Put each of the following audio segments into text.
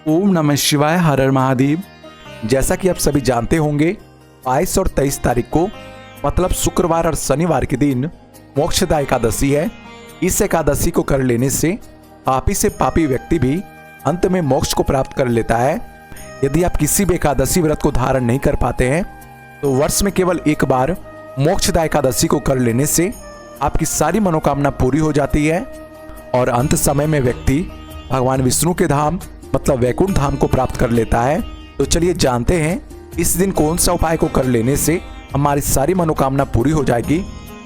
ओम नमः शिवाय, हर हर महादेव। जैसा कि आप सभी जानते होंगे, 22 और 23 तारीख को मतलब शुक्रवार और शनिवार के दिन मोक्षदा एकादशी है। इस एकादशी को कर लेने से पापी से पापी व्यक्ति भी अंत में मोक्ष को प्राप्त कर लेता है। यदि आप किसी भी एकादशी व्रत को धारण नहीं कर पाते हैं तो वर्ष में केवल एक बार मोक्षदा एकादशी को कर लेने से आपकी सारी मनोकामना पूरी हो जाती है और अंत समय में व्यक्ति भगवान विष्णु के धाम मतलब वैकुंठ धाम को प्राप्त कर लेता है। तो चलिए जानते हैं इस दिन कौन सा उपाय को कर लेने से हमारी सारी मनोकामना पूरी हो जाएगी।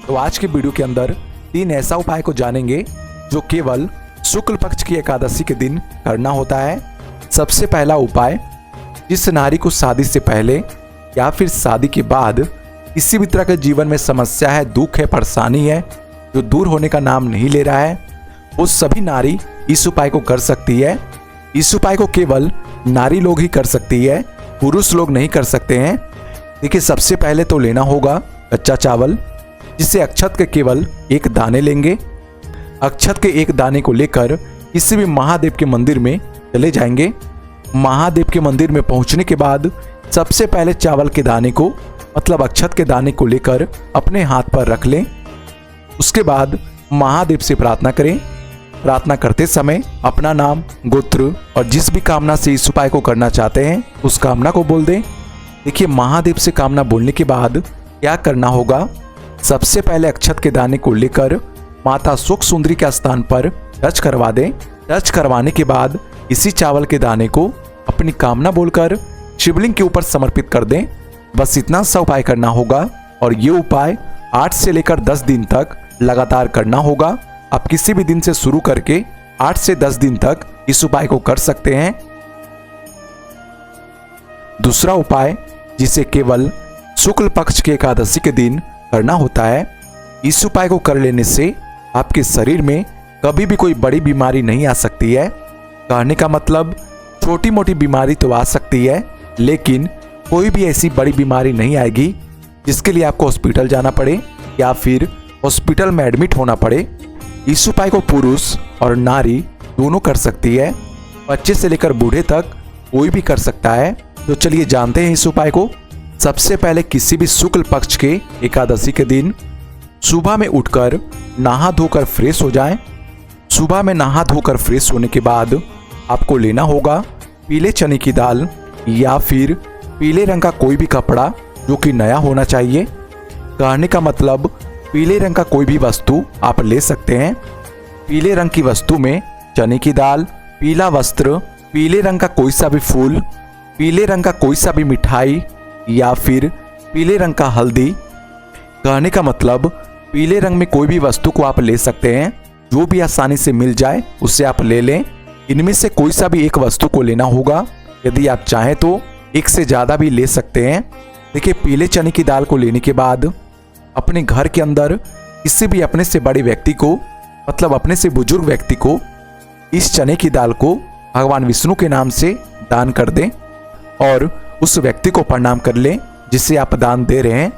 तो आज के वीडियो के अंदर 3 ऐसा उपाय को जानेंगे जो केवल शुक्ल पक्ष की एकादशी के दिन करना होता है। सबसे पहला उपाय, जिस नारी को शादी से पहले या फिर शादी के बाद किसी भी तरह के जीवन में समस्या है, दुख है, परेशानी है जो दूर होने का नाम नहीं ले रहा है, वो सभी नारी इस उपाय को कर सकती है। इस उपाय को केवल नारी लोग ही कर सकती है, पुरुष लोग नहीं कर सकते हैं। देखिए, सबसे पहले तो लेना होगा कच्चा चावल, जिसे अक्षत के केवल 1 दाने लेंगे। अक्षत के 1 दाने को लेकर किसी भी महादेव के मंदिर में चले जाएंगे। महादेव के मंदिर में पहुंचने के बाद सबसे पहले चावल के दाने को मतलब अक्षत के दाने को लेकर अपने हाथ पर रख लें। उसके बाद महादेव से प्रार्थना करें। प्रार्थना करते समय अपना नाम, गोत्र और जिस भी कामना से इस उपाय को करना चाहते हैं उस कामना को बोल दें। देखिए, महादेव से कामना बोलने के बाद क्या करना होगा, सबसे पहले अक्षत के दाने को लेकर माता सुख सुंदरी के स्थान पर टच करवा दें। टच करवाने के बाद इसी चावल के दाने को अपनी कामना बोलकर शिवलिंग के ऊपर समर्पित कर दें। बस इतना सा उपाय करना होगा और ये उपाय 8 से लेकर 10 दिन तक लगातार करना होगा। आप किसी भी दिन से शुरू करके 8 से 10 दिन तक इस उपाय को कर सकते हैं। दूसरा उपाय, जिसे केवल शुक्ल पक्ष के एकादशी के दिन करना होता है, इस उपाय को कर लेने से आपके शरीर में कभी भी कोई बड़ी बीमारी नहीं आ सकती है। कहने का मतलब, छोटी मोटी बीमारी तो आ सकती है लेकिन कोई भी ऐसी बड़ी बीमारी नहीं आएगी जिसके लिए आपको हॉस्पिटल जाना पड़े या फिर हॉस्पिटल में एडमिट होना पड़े। इस उपाय को पुरुष और नारी दोनों कर सकती है, बच्चे से लेकर बूढ़े तक कोई भी कर सकता है। तो चलिए जानते हैं इस उपाय को। सबसे पहले किसी भी शुक्ल पक्ष के एकादशी के दिन सुबह में उठकर नहा धोकर फ्रेश हो जाएं। सुबह में नहा धोकर फ्रेश होने के बाद आपको लेना होगा पीले चने की दाल या फिर पीले रंग का कोई भी कपड़ा जो कि नया होना चाहिए। कहने का मतलब, पीले रंग का कोई भी वस्तु आप ले सकते हैं। पीले रंग की वस्तु में चने की दाल, पीला वस्त्र, पीले रंग का कोई सा भी फूल, पीले रंग का कोई सा भी मिठाई या फिर पीले रंग का हल्दी। कहने का मतलब, पीले रंग में कोई भी वस्तु को आप ले सकते हैं, जो भी आसानी से मिल जाए उसे आप ले लें। इनमें से कोई सा भी एक वस्तु को लेना होगा। यदि आप चाहें तो एक से ज़्यादा भी ले सकते हैं। देखिए, पीले चने की दाल को लेने के बाद अपने घर के अंदर किसी भी अपने से बड़े व्यक्ति को मतलब अपने से बुजुर्ग व्यक्ति को इस चने की दाल को भगवान विष्णु के नाम से दान कर दें और उस व्यक्ति को प्रणाम कर लें जिसे आप दान दे रहे हैं।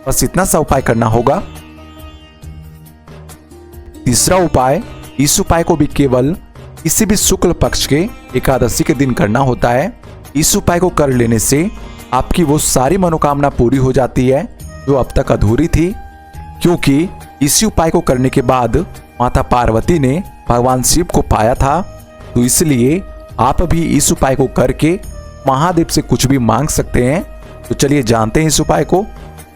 बस इतना सा उपाय करना होगा। तीसरा उपाय, इस उपाय को भी केवल किसी भी शुक्ल पक्ष के एकादशी के दिन करना होता है। इस उपाय को कर लेने से आपकी वो सारी मनोकामना पूरी हो जाती है जो अब तक अधूरी थी, क्योंकि इसी उपाय को करने के बाद माता पार्वती ने भगवान शिव को पाया था। तो इसलिए आप भी इस उपाय को करके महादेव से कुछ भी मांग सकते हैं। तो चलिए जानते हैं इस उपाय को।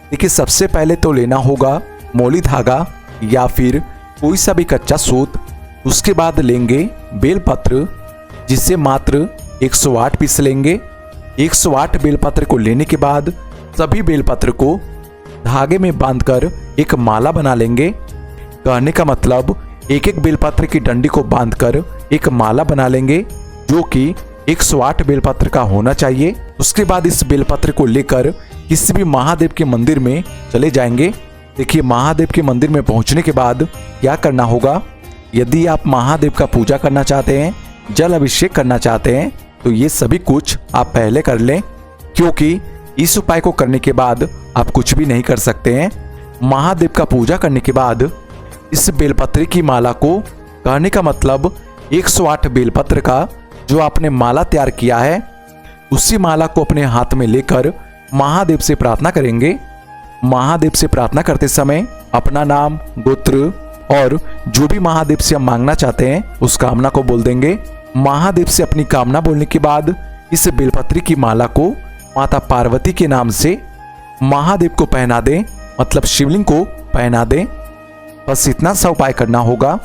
देखिए, सबसे पहले तो लेना होगा मौली धागा या फिर कोई सा भी कच्चा सूत। उसके बाद लेंगे बेलपत्र, जिससे मात्र 108 पीस लेंगे। 108 बेलपत्र को लेने के बाद सभी बेलपत्र को धागे में बांधकर एक माला बना लेंगे। कहने का मतलब, एक एक बेलपत्र की डंडी को बांधकर एक माला बना लेंगे जो कि 108 बेलपत्र का होना चाहिए। उसके बाद इस बेलपत्र को लेकर किसी भी महादेव के मंदिर में चले जाएंगे। देखिए, महादेव के मंदिर में पहुंचने के बाद क्या करना होगा, यदि आप महादेव का पूजा करना चाहते हैं, जल अभिषेक करना चाहते हैं, तो ये सभी कुछ आप पहले कर लें, क्योंकि इस उपाय को करने के बाद आप कुछ भी नहीं कर सकते हैं। महादेव का पूजा करने के बाद इस बेलपत्र की माला को, कहने का मतलब 108 बेलपत्र का जो आपने माला तैयार किया है उसी माला को अपने हाथ में लेकर महादेव से प्रार्थना करेंगे। महादेव से प्रार्थना करते समय अपना नाम, गोत्र और जो भी महादेव से हम मांगना चाहते हैं उस कामना को बोल देंगे। महादेव से अपनी कामना बोलने के बाद इस बेलपत्री की माला को माता पार्वती के नाम से महादेव को पहना दें, मतलब शिवलिंग को पहना दें। बस इतना सा उपाय करना होगा।